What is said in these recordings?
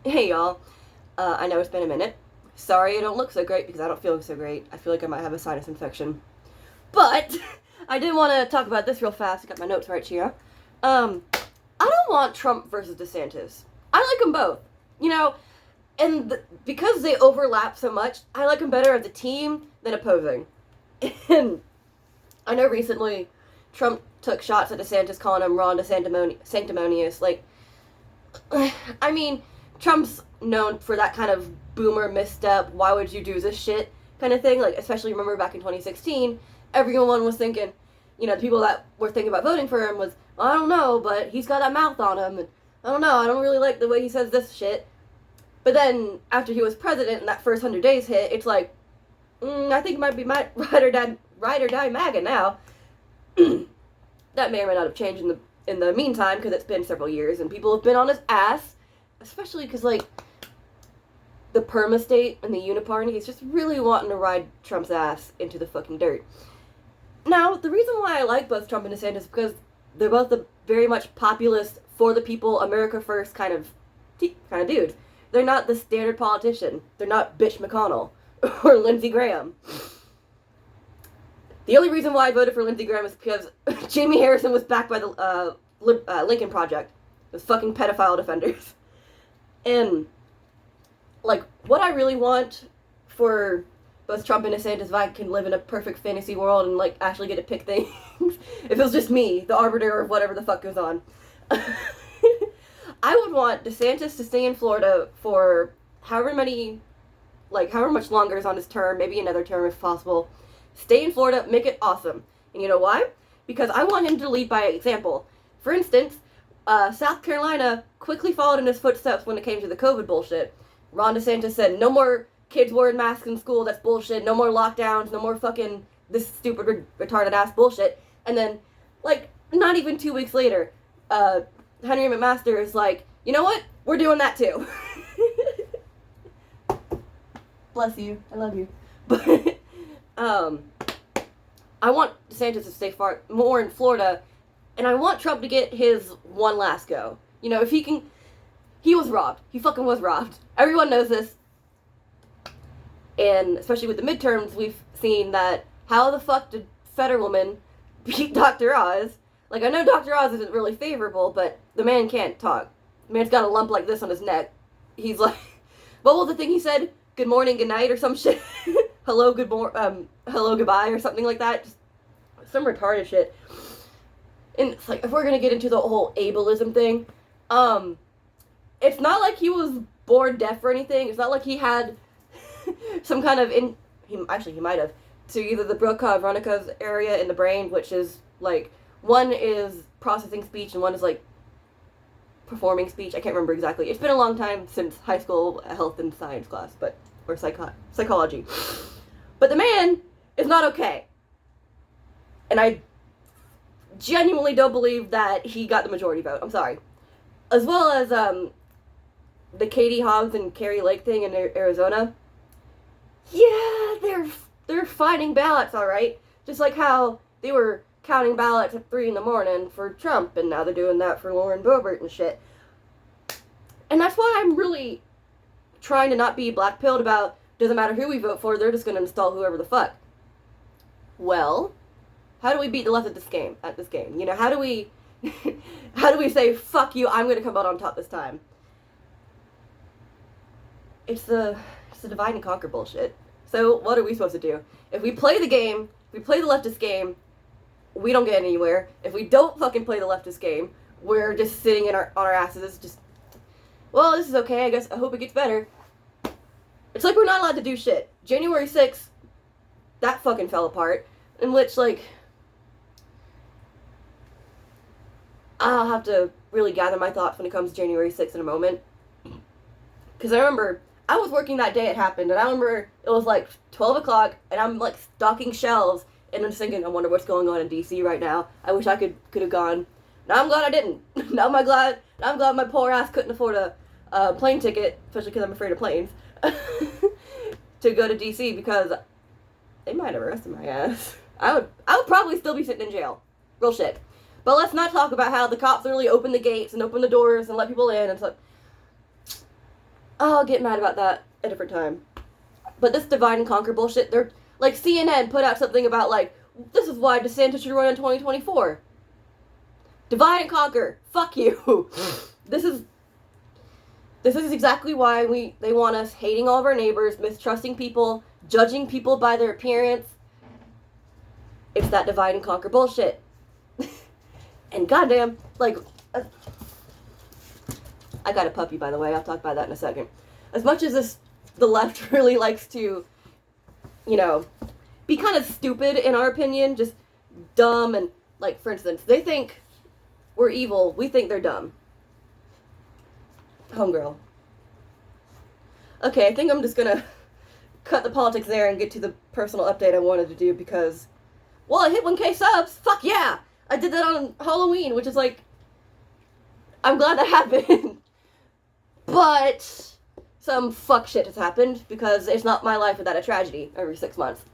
Hey y'all, I know it's been a minute. Sorry I don't look so great because I don't feel so great. I feel like I might have a sinus infection. But I did want to talk about this real fast. I got my notes right here. I don't want Trump versus DeSantis. I like them both. You know, because they overlap so much, I like them better as a team than opposing. And I know recently Trump took shots at DeSantis calling him Ron DeSanctimonious. Like, I mean, Trump's known for that kind of boomer misstep, why would you do this shit kind of thing. Like, especially remember back in 2016, everyone was thinking, the people that were thinking about voting for him was, I don't know, but he's got that mouth on him, and I don't know, I don't really like the way he says this shit. But then, after he was president and that first 100 days hit, it's like, I think it might be my ride or die MAGA now. That may or may not have changed in the meantime, because it's been several years, and people have been on his ass, especially because, like, the perma state and the uniparty is just really wanting to ride Trump's ass into the fucking dirt. Now, the reason why I like both Trump and DeSantis is because they're both the very much populist, for the people, America first kind of dudes. They're not the standard politician. They're not Bitch McConnell or Lindsey Graham. The only reason why I voted for Lindsey Graham is because Jamie Harrison was backed by the Lincoln Project. Those fucking pedophile defenders. And, like, what I really want for both Trump and DeSantis, if I can live in a perfect fantasy world and, like, actually get to pick things, if it was just me, the arbiter of whatever the fuck goes on, I would want DeSantis to stay in Florida for however much longer is on his term, maybe another term if possible. Stay in Florida, make it awesome. And you know why? Because I want him to lead by example. For instance, South Carolina quickly followed in his footsteps when it came to the COVID bullshit. Ron DeSantis said, no more kids wearing masks in school, that's bullshit. No more lockdowns, no more fucking this stupid, retarded ass bullshit. And then, like, not even 2 weeks later, Henry McMaster is like, you know what? We're doing that too. Bless you. I love you. But, I want DeSantis to stay far more in Florida, and I want Trump to get his one last go. If he can, he was robbed. He fucking was robbed. Everyone knows this. And especially with the midterms, we've seen that how the fuck did Fetterwoman beat Dr. Oz? Like, I know Dr. Oz isn't really favorable, but the man can't talk. The man's got a lump like this on his neck. He's like, what was the thing he said? Good morning, good night, or some shit? Hello, hello, goodbye, or something like that. Just some retarded shit. And it's like, if we're gonna get into the whole ableism thing, it's not like he was born deaf or anything. It's not like he had some kind of he might have, to either the Broca-Veronica's area in the brain, which is like, one is processing speech and one is like performing speech. I can't remember exactly. It's been a long time since high school health and science class, or psychology. But the man is not okay. And I genuinely don't believe that he got the majority vote. I'm sorry. As well as the Katie Hobbs and Carrie Lake thing in Arizona. Yeah, they're fighting ballots, all right. Just like how they were counting ballots at 3 a.m. for Trump, and now they're doing that for Lauren Boebert and shit. And that's why I'm really trying to not be black-pilled about, doesn't matter who we vote for, they're just going to install whoever the fuck. Well, how do we beat the left at this game? How do we say, fuck you, I'm going to come out on top this time? It's the divide and conquer bullshit. So what are we supposed to do? If we play the game, if we play the leftist game, we don't get anywhere. If we don't fucking play the leftist game, we're just sitting on our asses. It's just, well, this is okay, I guess. I hope it gets better. It's like we're not allowed to do shit. January 6th, that fucking fell apart. In which, like, I'll have to really gather my thoughts when it comes to January 6th in a moment. Because I remember, I was working that day it happened, and I remember it was like 12 o'clock, and I'm like stocking shelves, and I'm just thinking, I wonder what's going on in DC right now. I wish I could have gone. Now I'm glad I didn't. now I'm glad my poor ass couldn't afford a plane ticket, especially because I'm afraid of planes, to go to DC, because they might have arrested my ass. I would probably still be sitting in jail. Real shit. But let's not talk about how the cops literally open the gates and open the doors and let people in. And so, I'll get mad about that a different time. But this divide and conquer bullshit, they're like CNN put out something about like this is why DeSantis should run in 2024. Divide and conquer. Fuck you. This is exactly why they want us hating all of our neighbors, mistrusting people, judging people by their appearance. It's that divide and conquer bullshit. And goddamn, like, I got a puppy, by the way. I'll talk about that in a second. As much as the left really likes to, you know, be kind of stupid in our opinion, just dumb, and, like, for instance, they think we're evil. We think they're dumb. Homegirl. Okay, I think I'm just gonna cut the politics there and get to the personal update I wanted to do because, well, I hit 1K subs. Fuck yeah! I did that on Halloween, which is like, I'm glad that happened. But some fuck shit has happened because it's not my life without a tragedy every 6 months.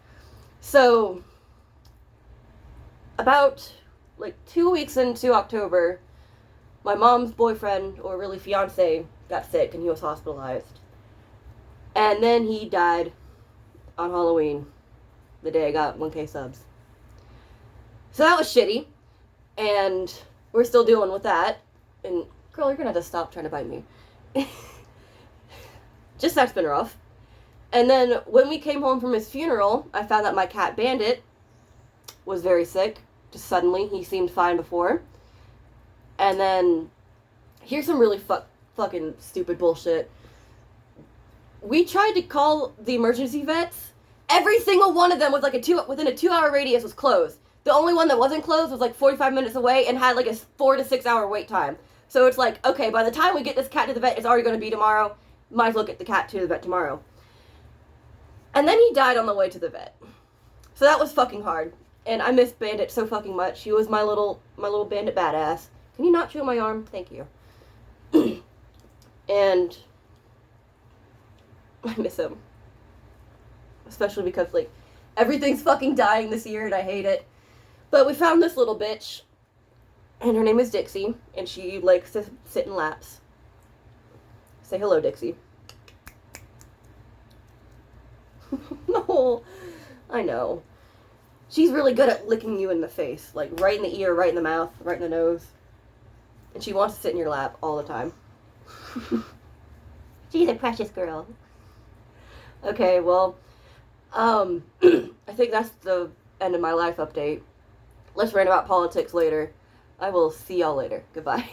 So, about like 2 weeks into October, my mom's boyfriend, or really fiance, got sick and he was hospitalized. And then he died on Halloween, the day I got 1K subs. So that was shitty. And we're still dealing with that. And, girl, you're gonna have to stop trying to bite me. Just that's been rough. And then when we came home from his funeral, I found that my cat Bandit was very sick. Just suddenly. He seemed fine before. And then, here's some really fucking stupid bullshit. We tried to call the emergency vets. Every single one of them was like within a 2-hour radius was closed. The only one that wasn't closed was like 45 minutes away and had like a 4 to 6 hour wait time. So it's like, okay, by the time we get this cat to the vet, it's already going to be tomorrow. Might as well get the cat to the vet tomorrow. And then he died on the way to the vet. So that was fucking hard. And I miss Bandit so fucking much. He was my little bandit badass. Can you not chew my arm? Thank you. And I miss him. Especially because, like, everything's fucking dying this year and I hate it. But we found this little bitch. And her name is Dixie. And she likes to sit in laps. Say hello, Dixie. No. I know. She's really good at licking you in the face. Like, right in the ear, right in the mouth, right in the nose. And she wants to sit in your lap all the time. She's a precious girl. Okay, well, I think that's the end of my life update. Let's rant about politics later. I will see y'all later. Goodbye.